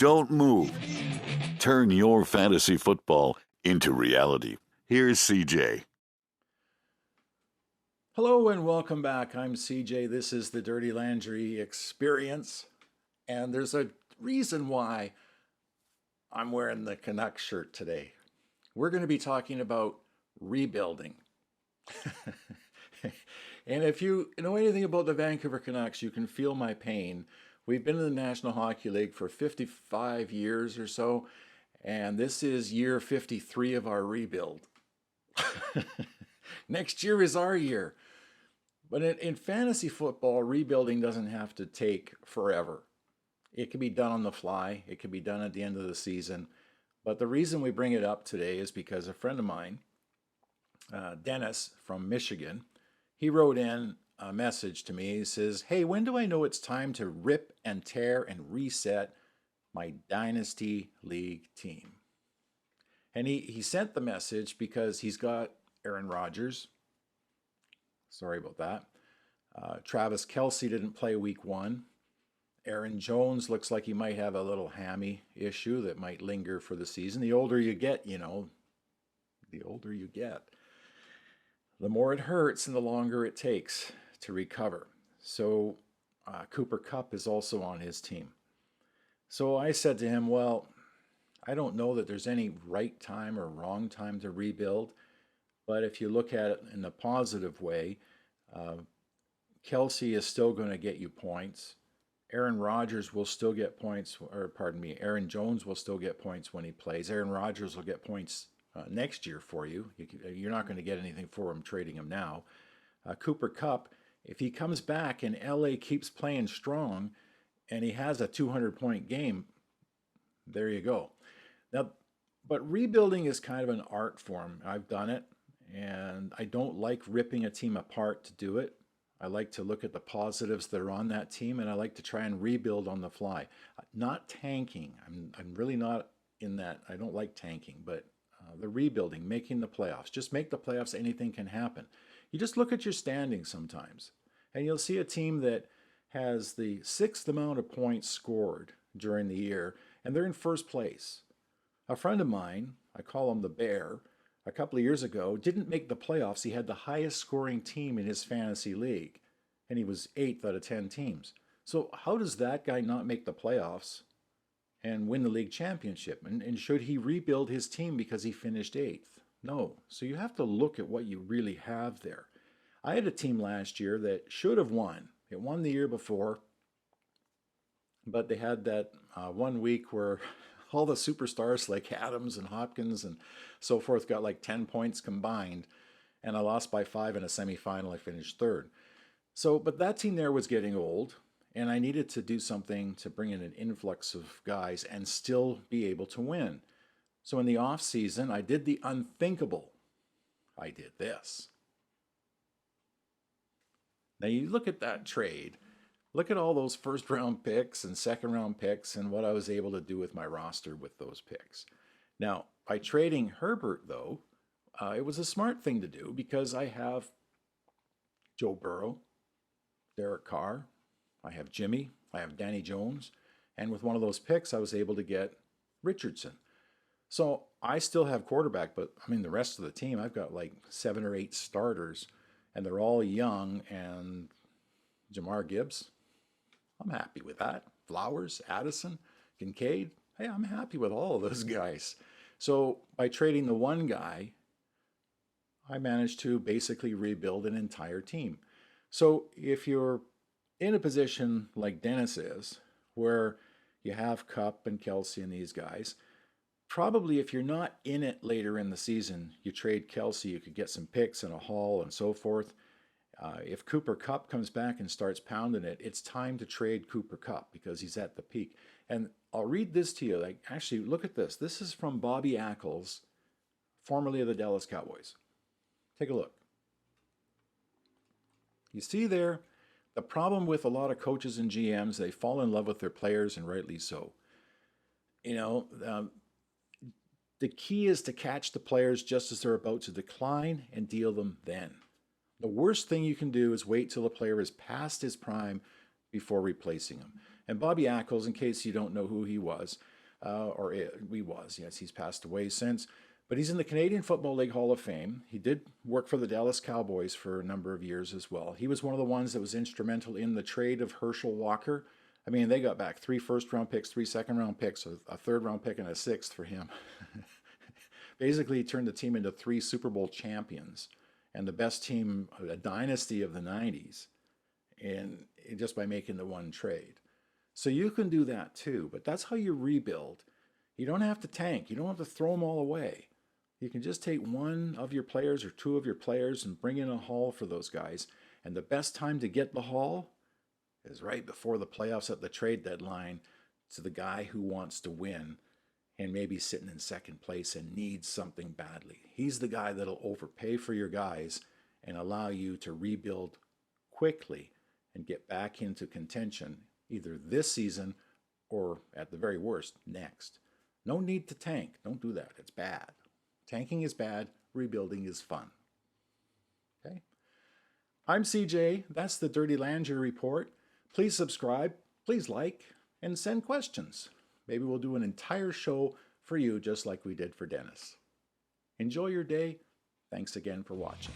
Don't move. Turn your fantasy football into reality. Here's CJ. Hello and welcome back. I'm CJ. This is the Dirty Landry Experience. And there's a reason why I'm wearing the Canucks shirt today. We're going to be talking about rebuilding. And if you know anything about the Vancouver Canucks, you can feel my pain. We've been in the National Hockey League for 55 years or so, and this is year 53 of our rebuild. Next year is our year. But in fantasy football, rebuilding doesn't have to take forever. It can be done on the fly. It can be done at the end of the season. But the reason we bring it up today is because a friend of mine, Dennis from Michigan, he wrote in a message to me. He says, "Hey, when do I know it's time to rip and tear and reset my Dynasty League team?" And he sent the message because he's got Aaron Rodgers. Sorry about that. Travis Kelce didn't play week 1. Aaron Jones looks like he might have a little hammy issue that might linger for the season. The older you get, the older you get, the more it hurts and the longer it takes to recover. So Cooper Kupp is also on his team. So I said to him, well, I don't know that there's any right time or wrong time to rebuild, but if you look at it in a positive way, Kelce is still going to get you points. Aaron Rodgers will still get points, Aaron Jones will still get points when he plays. Aaron Rodgers will get points next year for you. You're not going to get anything for him trading him now. Cooper Kupp, if he comes back and LA keeps playing strong and he has a 200-point game, there you go. Now, but rebuilding is kind of an art form. I've done it, and I don't like ripping a team apart to do it. I like to look at the positives that are on that team, and I like to try and rebuild on the fly. Not tanking. I'm really not in that. I don't like tanking, but the rebuilding, making the playoffs. Just make the playoffs, anything can happen. You just look at your standings sometimes, and you'll see a team that has the 6th amount of points scored during the year, and they're in first place. A friend of mine, I call him the Bear, a couple of years ago, didn't make the playoffs. He had the highest scoring team in his fantasy league, and he was 8th out of 10 teams. So how does that guy not make the playoffs and win the league championship? And should he rebuild his team because he finished 8th? No. So you have to look at what you really have there. I had a team last year that should have won. It won the year before, but they had that 1 week where all the superstars like Adams and Hopkins and so forth got like 10 points combined, and I lost by 5 in a semifinal. I finished 3rd. So, but that team there was getting old, and I needed to do something to bring in an influx of guys and still be able to win. So in the off season, I did the unthinkable. I did this. Now you look at that trade. Look at all those first-round picks and second-round picks and what I was able to do with my roster with those picks. Now, by trading Herbert, though, it was a smart thing to do because I have Joe Burrow, Derek Carr, I have Jimmy, I have Danny Jones, and with one of those picks, I was able to get Richardson. So I still have quarterback, but I mean the rest of the team, I've got like 7 or 8 starters, and they're all young, and Jamar Gibbs, I'm happy with that. Flowers, Addison, Kincaid, hey, I'm happy with all of those guys. So by trading the one guy, I managed to basically rebuild an entire team. So if you're in a position like Dennis is, where you have Kupp and Kelce and these guys, probably if you're not in it later in the season, you trade Kelce, you could get some picks and a haul and so forth. If Cooper Kupp comes back and starts pounding it, it's time to trade Cooper Kupp because he's at the peak. And I'll read this to you. Like, actually, look at this. This is from Bobby Ackles, formerly of the Dallas Cowboys. Take a look. You see there, the problem with a lot of coaches and GMs, they fall in love with their players, and rightly so. The key is to catch the players just as they're about to decline and deal them then. The worst thing you can do is wait till a player is past his prime before replacing him. And Bobby Ackles, in case you don't know who he was, He was. Yes, he's passed away since. But he's in the Canadian Football League Hall of Fame. He did work for the Dallas Cowboys for a number of years as well. He was one of the ones that was instrumental in the trade of Herschel Walker. I mean, they got back 3 first-round picks, 3 second-round picks, a third-round pick, and a sixth for him. Basically, he turned the team into 3 Super Bowl champions and the best team, a dynasty of the 90s, and just by making the one trade. So you can do that too, but that's how you rebuild. You don't have to tank. You don't have to throw them all away. You can just take one of your players or 2 of your players and bring in a haul for those guys. And the best time to get the haul is right before the playoffs at the trade deadline to the guy who wants to win and maybe sitting in second place and needs something badly. He's the guy that'll overpay for your guys and allow you to rebuild quickly and get back into contention either this season or at the very worst next. No need to tank. Don't do that. It's bad. Tanking is bad. Rebuilding is fun. Okay? I'm CJ. That's the Dirty Langer Report. Please subscribe, please like, and send questions. Maybe we'll do an entire show for you just like we did for Dennis. Enjoy your day. Thanks again for watching.